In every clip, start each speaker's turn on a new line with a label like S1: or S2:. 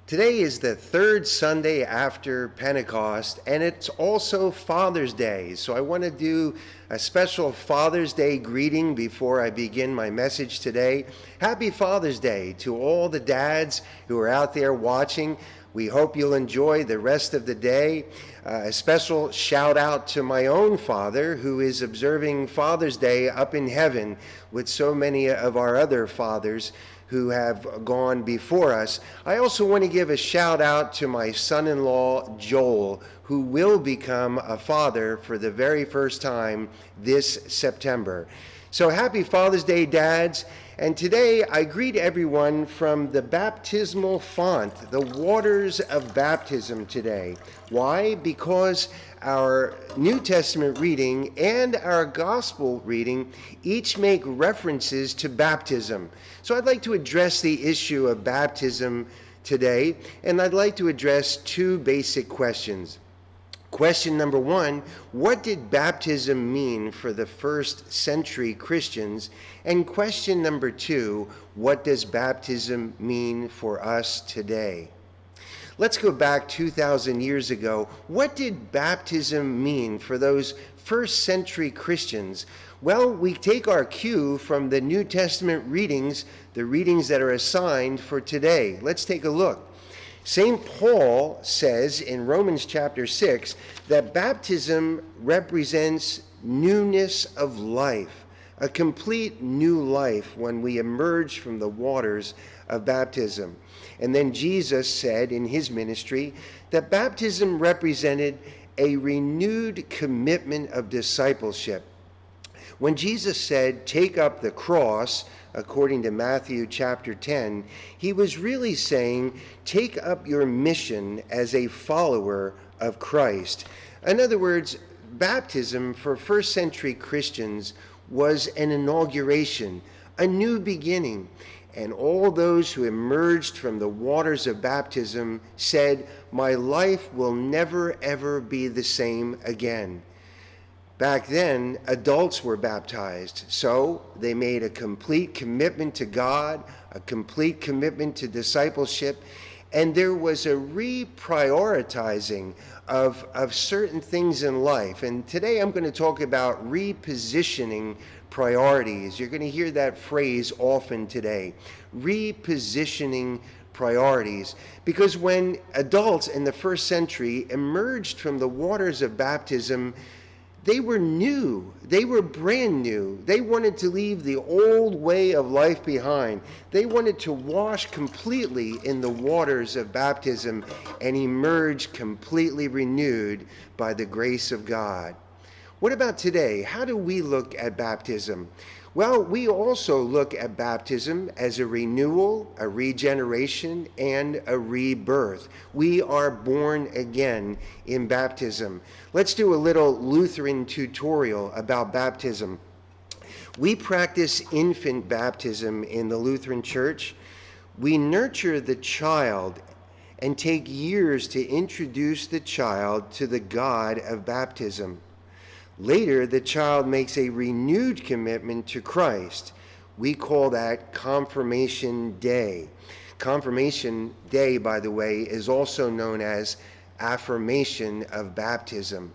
S1: Today is the third Sunday after Pentecost, and it's also Father's Day. So I want to do a special Father's Day greeting before I begin my message today. Happy Father's Day to all the dads who are out there watching. We hope you'll enjoy the rest of the day. A special shout out to my own father, who is observing Father's Day up in heaven with so many of our other fathers who have gone before us. I also want to give a shout out to my son-in-law, Joel, who will become a father for the very first time this September. So happy Father's Day, dads. And today I greet everyone from the baptismal font, the waters of baptism today. Why? Because our New Testament reading and our gospel reading each make references to baptism. So I'd like to address the issue of baptism today, and I'd like to address two basic questions. Question number one, what did baptism mean for the first century Christians? And question number two, what does baptism mean for us today? Let's go back 2,000 years ago. What did baptism mean for those first century Christians? Well, we take our cue from the New Testament readings, the readings that are assigned for today. Let's take a look. St. Paul says in Romans chapter 6 that baptism represents newness of life, a complete new life when we emerge from the waters of baptism. And then Jesus said in his ministry that baptism represented a renewed commitment of discipleship. When Jesus said, "Take up the cross," according to Matthew chapter 10, he was really saying, take up your mission as a follower of Christ. In other words, baptism for first century Christians was an inauguration, a new beginning. And all those who emerged from the waters of baptism said, "My life will never ever be the same again." Back then, adults were baptized, so they made a complete commitment to God, a complete commitment to discipleship, and there was a reprioritizing of certain things in life. And today I'm going to talk about repositioning priorities. You're going to hear that phrase often today, repositioning priorities. Because when adults in the first century emerged from the waters of baptism, they were new. They were brand new. They wanted to leave the old way of life behind. They wanted to wash completely in the waters of baptism and emerge completely renewed by the grace of God. What about today? How do we look at baptism? Well, we also look at baptism as a renewal, a regeneration, and a rebirth. We are born again in baptism. Let's do a little Lutheran tutorial about baptism. We practice infant baptism in the Lutheran Church. We nurture the child and take years to introduce the child to the God of baptism. Later, the child makes a renewed commitment to Christ. We call that Confirmation Day. Confirmation Day, by the way, is also known as Affirmation of Baptism.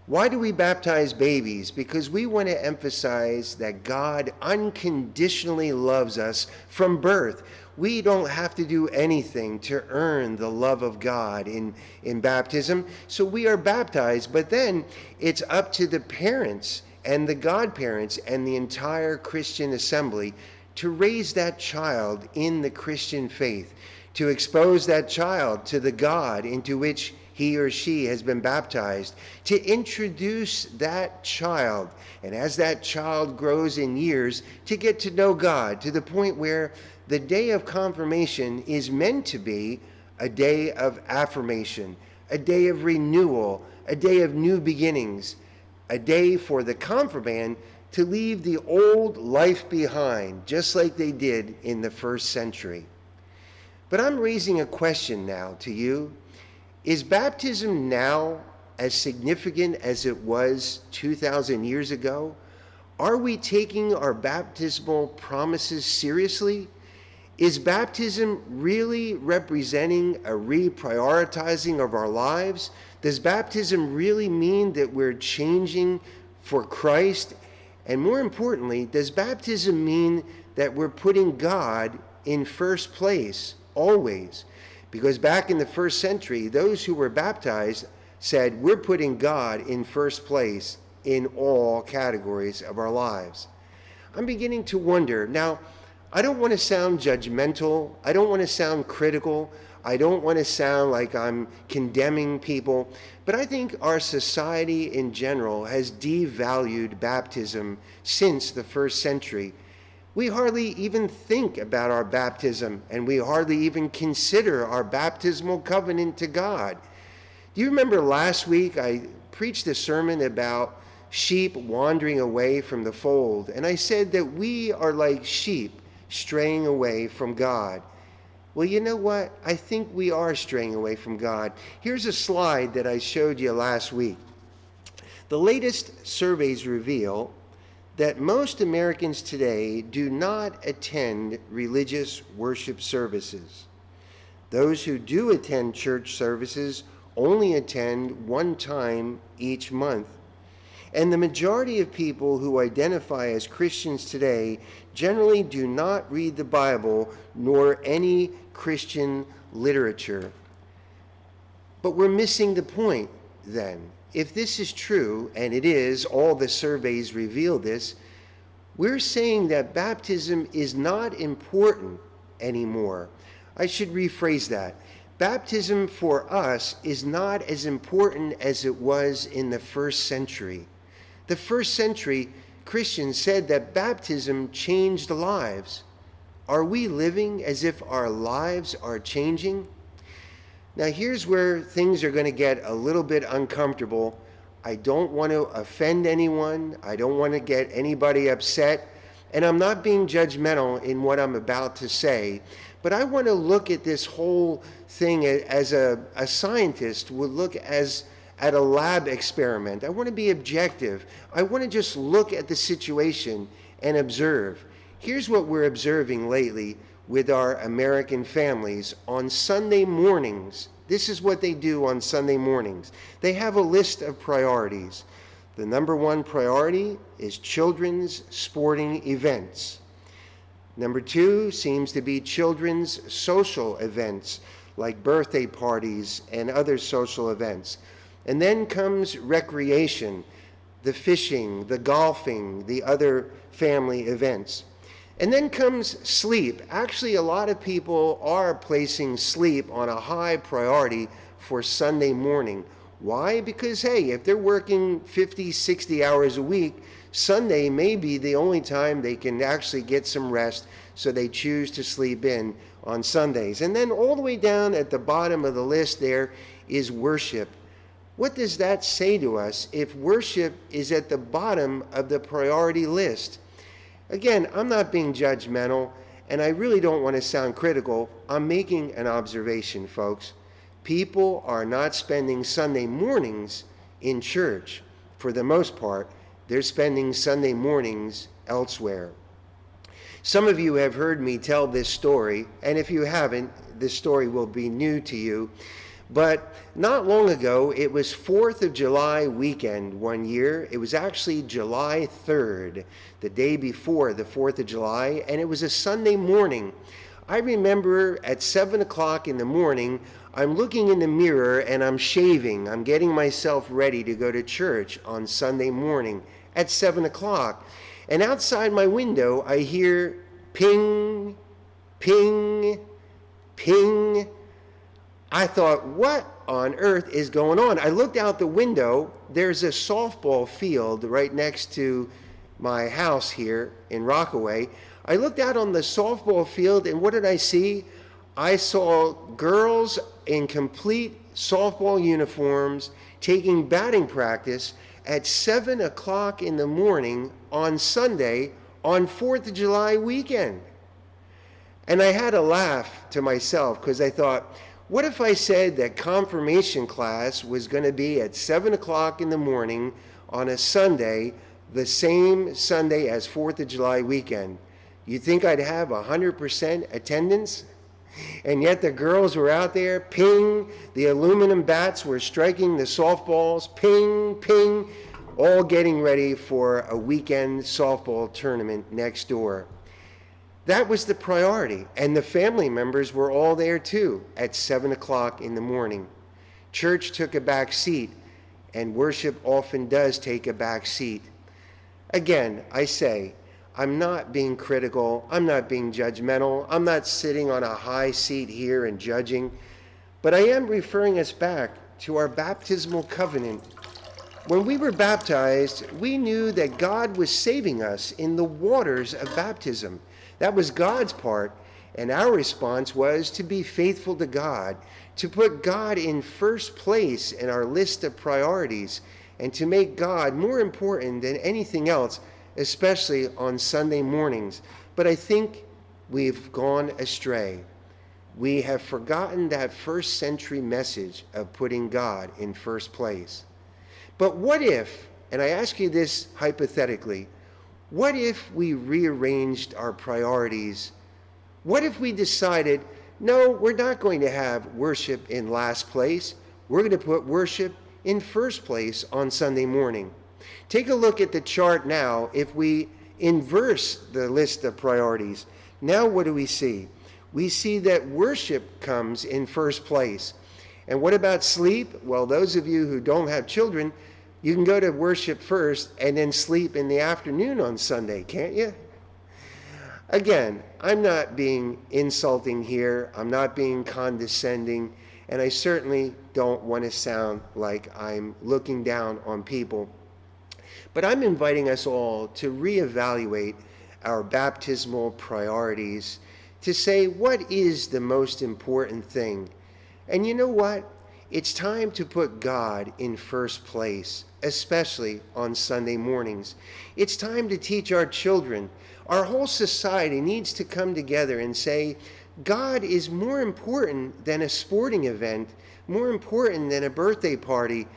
S1: Why do we baptize babies? Because we want to emphasize that God unconditionally loves us from birth. We don't have to do anything to earn the love of God in baptism. So we are baptized, but then it's up to the parents and the godparents and the entire Christian assembly to raise that child in the Christian faith, to expose that child to the God into which he or she has been baptized, to introduce that child, and as that child grows in years, to get to know God to the point where the day of confirmation is meant to be a day of affirmation, a day of renewal, a day of new beginnings, a day for the confirmand to leave the old life behind, just like they did in the first century. But I'm raising a question now to you. Is baptism now as significant as it was 2,000 years ago? Are we taking our baptismal promises seriously? Is baptism really representing a reprioritizing of our lives? Does baptism really mean that we're changing for Christ? And more importantly, does baptism mean that we're putting God in first place always? Because back in the first century, those who were baptized said, we're putting God in first place in all categories of our lives. I'm beginning to wonder. Now, I don't want to sound judgmental. I don't want to sound critical. I don't want to sound like I'm condemning people. But I think our society in general has devalued baptism since the first century. We hardly even think about our baptism, and we hardly even consider our baptismal covenant to God. Do you remember last week I preached a sermon about sheep wandering away from the fold, and I said that we are like sheep straying away from God. Well, you know what? I think we are straying away from God. Here's a slide that I showed you last week. The latest surveys reveal that most Americans today do not attend religious worship services. Those who do attend church services only attend one time each month. And the majority of people who identify as Christians today generally do not read the Bible nor any Christian literature. But we're missing the point then. If this is true, and it is, all the surveys reveal this, we're saying that baptism is not important anymore. I should rephrase that. Baptism for us is not as important as it was in the first century. The first century Christians said that baptism changed lives. Are we living as if our lives are changing? Now here's where things are going to get a little bit uncomfortable. I don't want to offend anyone. I don't want to get anybody upset. And I'm not being judgmental in what I'm about to say, but I want to look at this whole thing as a scientist would look at a lab experiment. I want to be objective. I want to just look at the situation and observe. Here's what we're observing lately with our American families on Sunday mornings. This is what they do on Sunday mornings. They have a list of priorities. The number one priority is children's sporting events. Number two seems to be children's social events like birthday parties and other social events. And then comes recreation, the fishing, the golfing, the other family events. And then comes sleep. Actually, a lot of people are placing sleep on a high priority for Sunday morning. Why? Because, hey, if they're working 50, 60 hours a week, Sunday may be the only time they can actually get some rest, so they choose to sleep in on Sundays. And then all the way down at the bottom of the list there is worship. What does that say to us if worship is at the bottom of the priority list? Again, I'm not being judgmental, and I really don't want to sound critical. I'm making an observation, folks. People are not spending Sunday mornings in church. For the most part, they're spending Sunday mornings elsewhere. Some of you have heard me tell this story, and if you haven't, this story will be new to you. But not long ago, it was 4th of July weekend one year. It was actually July 3rd, the day before the 4th of July, and it was a Sunday morning. I remember at 7 o'clock in the morning, I'm looking in the mirror and I'm shaving. I'm getting myself ready to go to church on Sunday morning at 7 o'clock. And outside my window, I hear ping, ping, ping. I thought, what on earth is going on? I looked out the window. There's a softball field right next to my house here in Rockaway. I looked out on the softball field, and what did I see? I saw girls in complete softball uniforms taking batting practice at 7 o'clock in the morning on Sunday on 4th of July weekend. And I had to laugh to myself because I thought, what if I said that confirmation class was going to be at 7 o'clock in the morning on a Sunday, the same Sunday as 4th of July weekend? You think I'd have 100% attendance? And yet the girls were out there, ping, the aluminum bats were striking the softballs, ping, ping, all getting ready for a weekend softball tournament next door. That was the priority, and the family members were all there too at 7 o'clock in the morning. Church took a back seat, and worship often does take a back seat. Again, I say, I'm not being critical, I'm not being judgmental, I'm not sitting on a high seat here and judging, but I am referring us back to our baptismal covenant. When we were baptized, we knew that God was saving us in the waters of baptism. That was God's part, and our response was to be faithful to God, to put God in first place in our list of priorities, and to make God more important than anything else, especially on Sunday mornings. But I think we've gone astray. We have forgotten that first century message of putting God in first place. But what if, and I ask you this hypothetically, what if we rearranged our priorities? What if we decided, no, we're not going to have worship in last place. We're going to put worship in first place on Sunday morning. Take a look at the chart now. If we inverse the list of priorities, now what do we see? We see that worship comes in first place. And what about sleep? Well, those of you who don't have children, you can go to worship first and then sleep in the afternoon on Sunday, can't you? Again, I'm not being insulting here. I'm not being condescending. And I certainly don't want to sound like I'm looking down on people. But I'm inviting us all to reevaluate our baptismal priorities, to say what is the most important thing. And you know what? It's time to put God in first place, especially on Sunday mornings. It's time to teach our children. Our whole society needs to come together and say, God is more important than a sporting event, more important than a birthday party.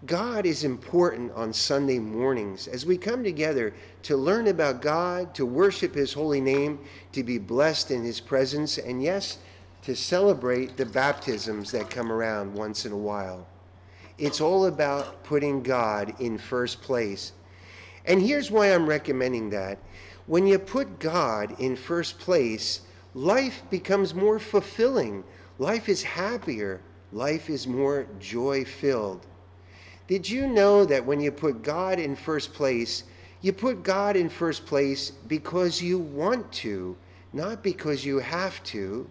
S1: God is important on Sunday mornings as we come together to learn about God, to worship His holy name, to be blessed in His presence, and yes, to celebrate the baptisms that come around once in a while. It's all about putting God in first place. And here's why I'm recommending that. When you put God in first place, life becomes more fulfilling. Life is happier. Life is more joy-filled. Did you know that when you put God in first place, you put God in first place because you want to, not because you have to?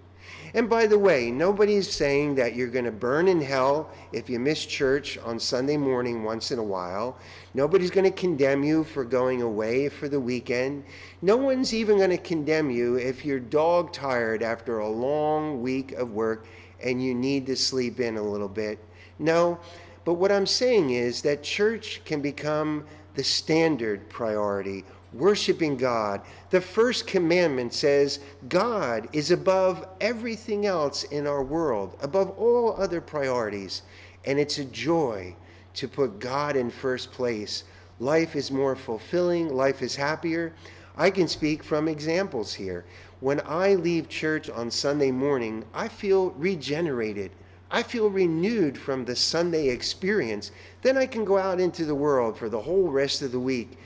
S1: And by the way, nobody's saying that you're going to burn in hell if you miss church on Sunday morning once in a while. Nobody's going to condemn you for going away for the weekend. No one's even going to condemn you if you're dog tired after a long week of work and you need to sleep in a little bit. No, but what I'm saying is that church can become the standard priority. Worshiping God. The first commandment says God is above everything else in our world, above all other priorities. And it's a joy to put God in first place. Life is more fulfilling. Life is happier. I can speak from examples here. When I leave church on Sunday morning, I feel regenerated. I feel renewed from the Sunday experience. Then I can go out into the world for the whole rest of the week.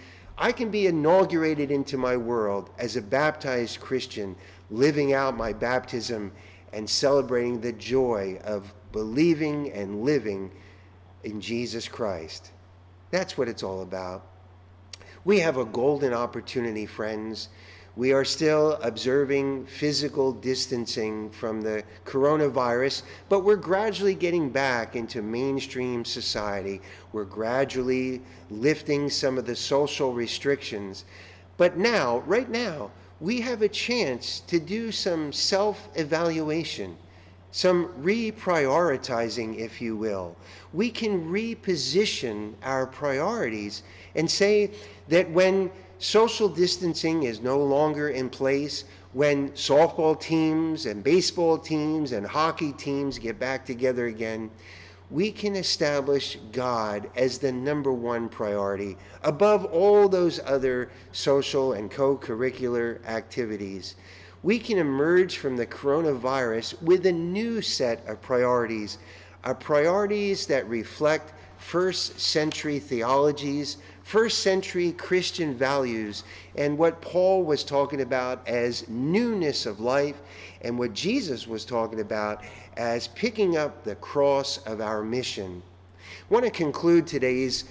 S1: I can be inaugurated into my world as a baptized Christian, living out my baptism and celebrating the joy of believing and living in Jesus Christ. That's what it's all about. We have a golden opportunity, friends. We are still observing physical distancing from the coronavirus, but we're gradually getting back into mainstream society. We're gradually lifting some of the social restrictions. But now, right now, we have a chance to do some self-evaluation, some reprioritizing, if you will. We can reposition our priorities and say that when social distancing is no longer in place, when softball teams and baseball teams and hockey teams get back together again, we can establish God as the number one priority above all those other social and co-curricular activities. We can emerge from the coronavirus with a new set of priorities that reflect first century theologies, first century Christian values, and what Paul was talking about as newness of life, and what Jesus was talking about as picking up the cross of our mission. I want to conclude today's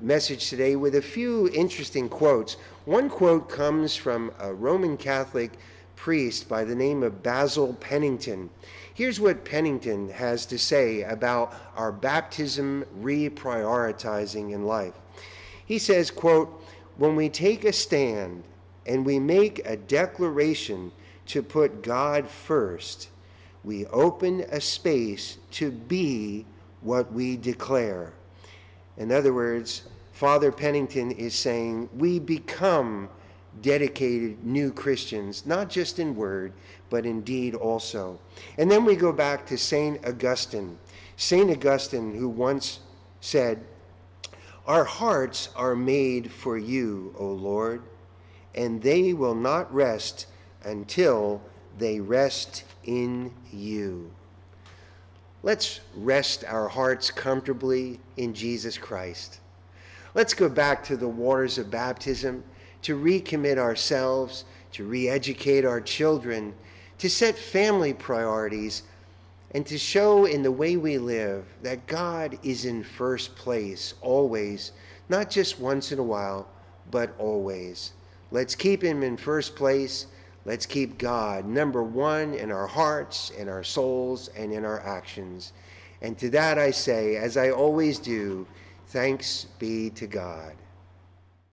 S1: message today with a few interesting quotes. One quote comes from a Roman Catholic priest by the name of Basil Pennington. Here's what Pennington has to say about our baptism reprioritizing in life. He says, quote, "When we take a stand and we make a declaration to put God first, we open a space to be what we declare." In other words, Father Pennington is saying we become dedicated new Christians, not just in word, but in deed also. And then we go back to St. Augustine. St. Augustine, who once said, "Our hearts are made for you, O Lord, and they will not rest until they rest in you." Let's rest our hearts comfortably in Jesus Christ. Let's go back to the waters of baptism to recommit ourselves, to re-educate our children, to set family priorities, and to show in the way we live that God is in first place always, not just once in a while, but always. Let's keep him in first place. Let's keep God number one in our hearts, in our souls, and in our actions. And to that I say, as I always do, thanks be to God.